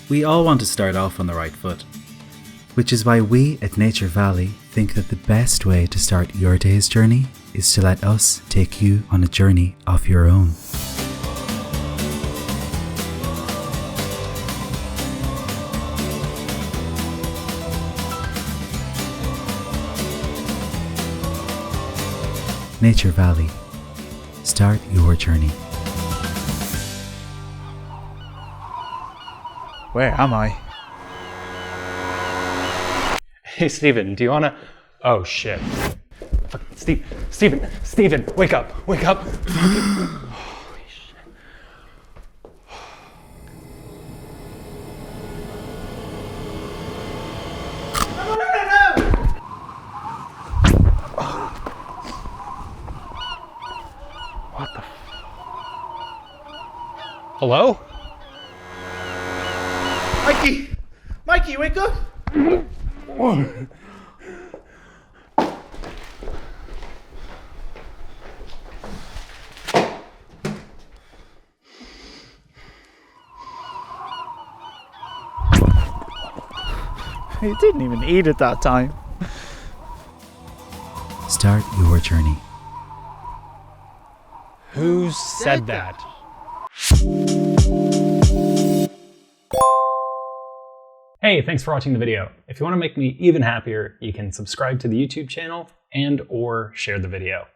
We all want to start off on the right foot, which is why we at Nature Valley think that the best way to start your day's journey is to let us take you on a journey of your own. Nature Valley. Start your journey. Where am I? Hey, Steven, do you wanna... Oh, shit. Fuck, Steven, wake up, wake up. Holy shit. No. What the Hello? Mikey, wake up! He didn't even eat at that time. Start your journey. Who said that? Hey, thanks for watching the video. If you want to make me even happier, you can subscribe to the YouTube channel and/or share the video.